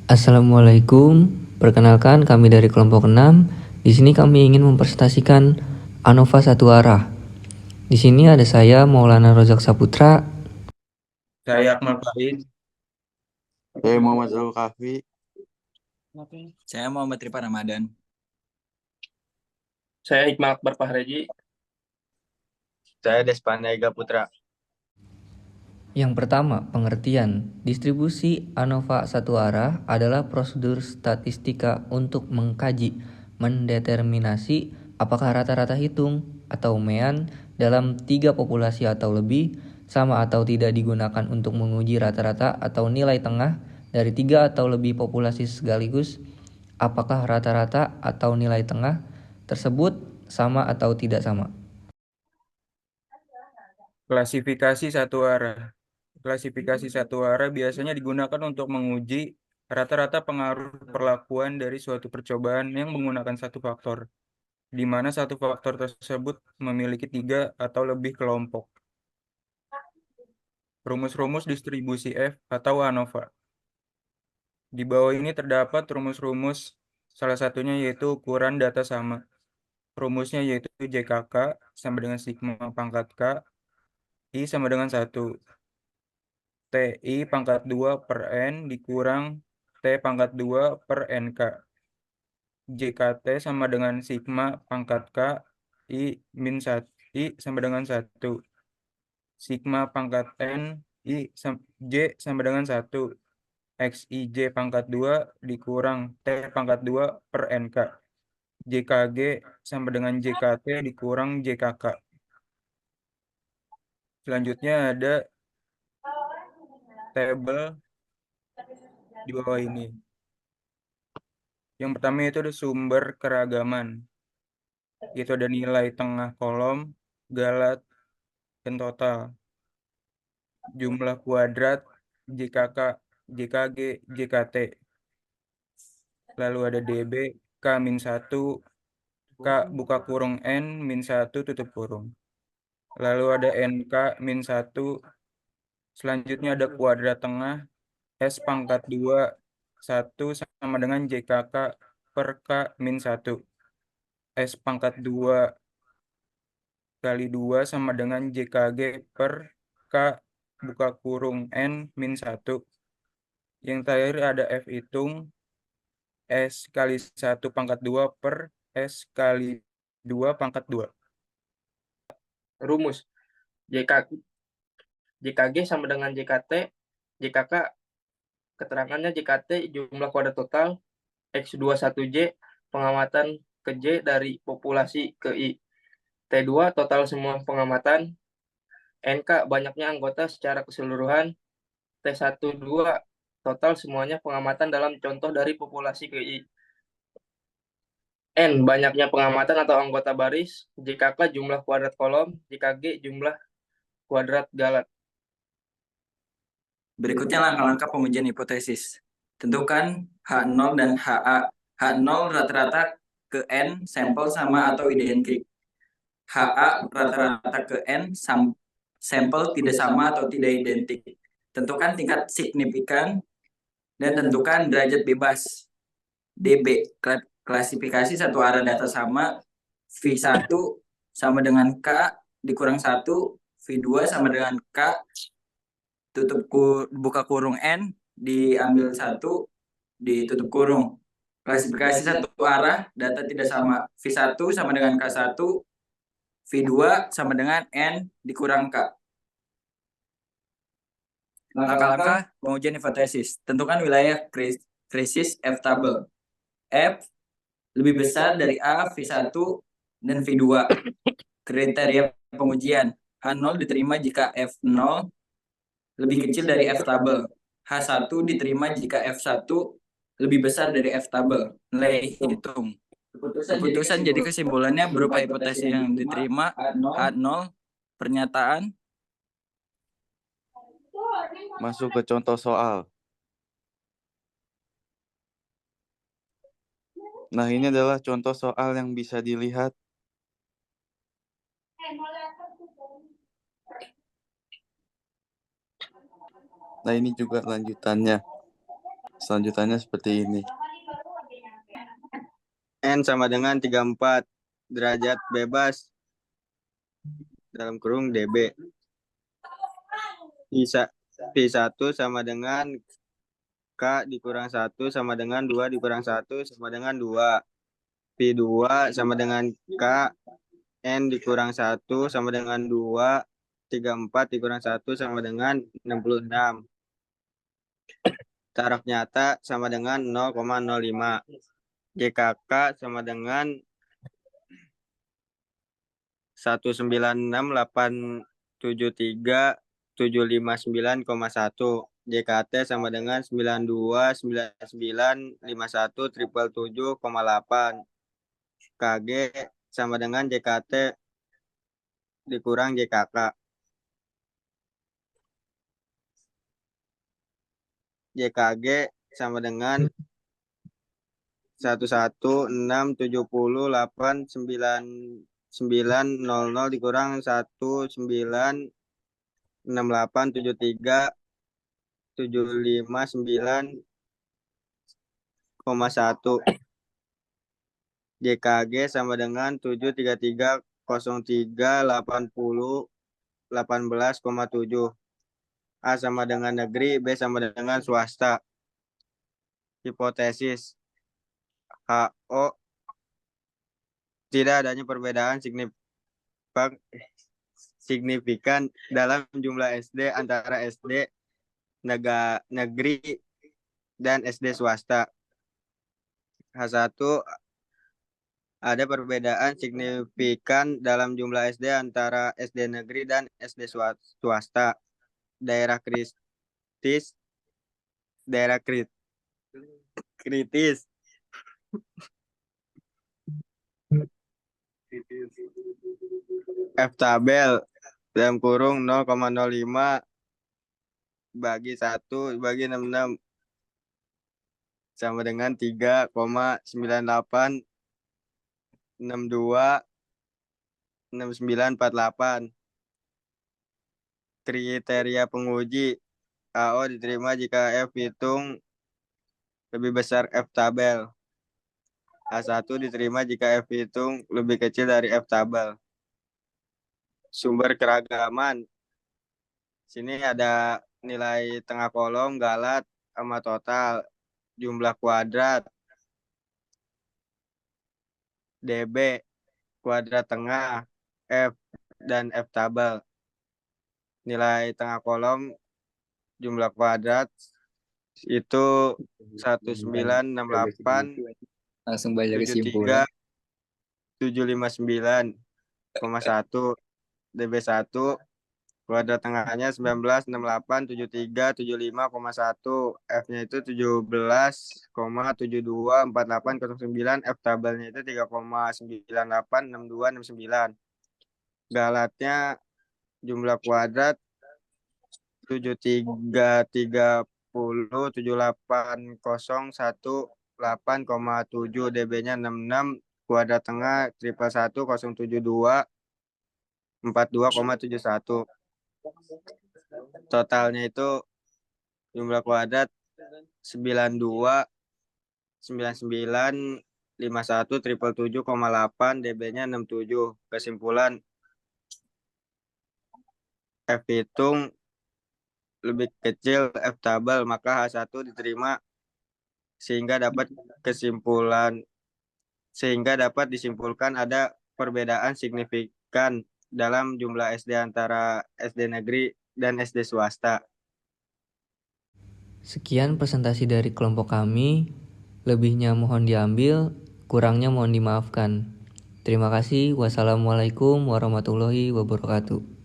Assalamualaikum, perkenalkan kami dari kelompok 6. Di sini kami ingin mempresentasikan ANOVA satu arah. Di sini ada saya Maulana Rozak Saputra. Saya Akmal Faiz. Saya Muhammad Zul Kahfi. Saya Muhammad Rifa Ramadan. Saya Hikmal Akbar Fahreji. Saya Despanda Ega Putra. Yang pertama, pengertian. Distribusi ANOVA satu arah adalah prosedur statistika untuk mengkaji, mendeterminasi apakah rata-rata hitung atau mean dalam 3 populasi atau lebih sama atau tidak digunakan untuk menguji rata-rata atau nilai tengah dari 3 atau lebih populasi sekaligus. Apakah rata-rata atau nilai tengah tersebut sama atau tidak sama? Klasifikasi satu arah. Klasifikasi satu arah biasanya digunakan untuk menguji rata-rata pengaruh perlakuan dari suatu percobaan yang menggunakan satu faktor, di mana satu faktor tersebut memiliki 3 atau lebih kelompok. Rumus-rumus distribusi F atau ANOVA. Di bawah ini terdapat rumus-rumus, salah satunya yaitu ukuran data sama. Rumusnya yaitu JKK sama dengan sigma pangkat K, I sama dengan 1. TI pangkat 2 per N dikurang T pangkat 2 per NK. JKT sama dengan sigma pangkat K, I min 1, I sama dengan 1. Sigma pangkat N, J sama dengan 1. XIJ pangkat 2 dikurang T pangkat 2 per NK. JKG sama dengan JKT dikurang JKK. Selanjutnya ada tabel di bawah ini. Yang pertama itu ada sumber keragaman. Itu ada nilai tengah kolom, galat, dan total. Jumlah kuadrat, JKK, JKG, JKT. Lalu ada DB, K-1, K buka kurung N, min 1 tutup kurung. Lalu ada NK, min 1. Selanjutnya ada kuadrat tengah, S pangkat 2, 1 sama dengan JKK per K min 1. S pangkat 2 kali 2 sama dengan JKG per K buka kurung N min 1. Yang terakhir ada F hitung S kali 1 pangkat 2 per S kali 2 pangkat 2. Rumus JKG sama dengan JKT, JKK keterangannya JKT jumlah kuadrat total, X21J pengamatan ke J dari populasi ke I. T2 total semua pengamatan, NK banyaknya anggota secara keseluruhan, T12 total semuanya pengamatan dalam contoh dari populasi ke I. N banyaknya pengamatan atau anggota baris, JKK jumlah kuadrat kolom, JKG jumlah kuadrat galat. Berikutnya langkah-langkah pengujian hipotesis. Tentukan H0 dan HA. H0 rata-rata ke N sampel sama atau identik. HA rata-rata ke N sampel tidak sama atau tidak identik. Tentukan tingkat signifikan dan tentukan derajat bebas. DB, klasifikasi satu arah data sama, V1 sama dengan K dikurang 1, V2 sama dengan K buka kurung N diambil 1 ditutup kurung. Klasifikasi satu arah data tidak sama, V1 sama dengan K1, V2 sama dengan N dikurang K. Langkah-langkah pengujian hipotesis. Tentukan wilayah krisis F tabel. F lebih besar dari A, V1, dan V2. Kriteria pengujian. H0 diterima jika F0 lebih kecil dari F tabel. H1 diterima jika F1 lebih besar dari F tabel. Nilai hitung. Keputusan jadi kesimpulannya berupa hipotesis yang diterima, H0, pernyataan. Masuk ke contoh soal. Nah, ini adalah contoh soal yang bisa dilihat. Nah, ini juga lanjutannya. Selanjutnya seperti ini. N sama dengan 34 derajat bebas dalam kurung dB. P1 sama dengan K dikurang 1 sama dengan 2 dikurang 1 sama dengan 2. P2 sama dengan K, N dikurang 1 sama dengan 2, 34 dikurang 1 sama dengan 66. Taraf nyata sama dengan 0,05. GKK sama dengan 196873759,1. JKT sama dengan 929951 KG sama dengan JKT dikurang JKK. JKG sama dengan 11670899900 dikurang 196873759,1. JKG sama dengan 733038018,7. A sama dengan negeri, B sama dengan swasta. Hipotesis HO tidak adanya perbedaan signifikan dalam jumlah SD antara SD negeri dan SD swasta. H1 ada perbedaan signifikan dalam jumlah SD antara SD negeri dan SD swasta. Daerah kritis F tabel dalam kurung 0,05 bagi 1 bagi 66 sama dengan 3,98626948. Kriteria penguji AO diterima jika F hitung lebih besar F tabel. A1 diterima jika F hitung lebih kecil dari F tabel. Sumber keragaman. Sini ada nilai tengah kolom, galat, sama total. Jumlah kuadrat. DB, kuadrat tengah, F, dan F tabel. Nilai tengah kolom, jumlah kuadrat, itu 1968 Langsung baca kesimpulan. 759,1. DB1 kuadrat tengahnya 19687375,1. F-nya itu 17,724809. F tabelnya itu 3,986269. Galatnya jumlah kuadrat 73,78018,7. DB-nya 66. Kuadrat tengah 1111072 42,71. Totalnya itu jumlah kuadrat 92,9951,777,8. DB-nya 67. Kesimpulan F hitung lebih kecil F tabel, maka H1 diterima sehingga dapat disimpulkan ada perbedaan signifikan dalam jumlah SD antara SD negeri dan SD swasta. Sekian presentasi dari kelompok kami. Lebihnya mohon diambil, kurangnya mohon dimaafkan. Terima kasih. Wassalamualaikum warahmatullahi wabarakatuh.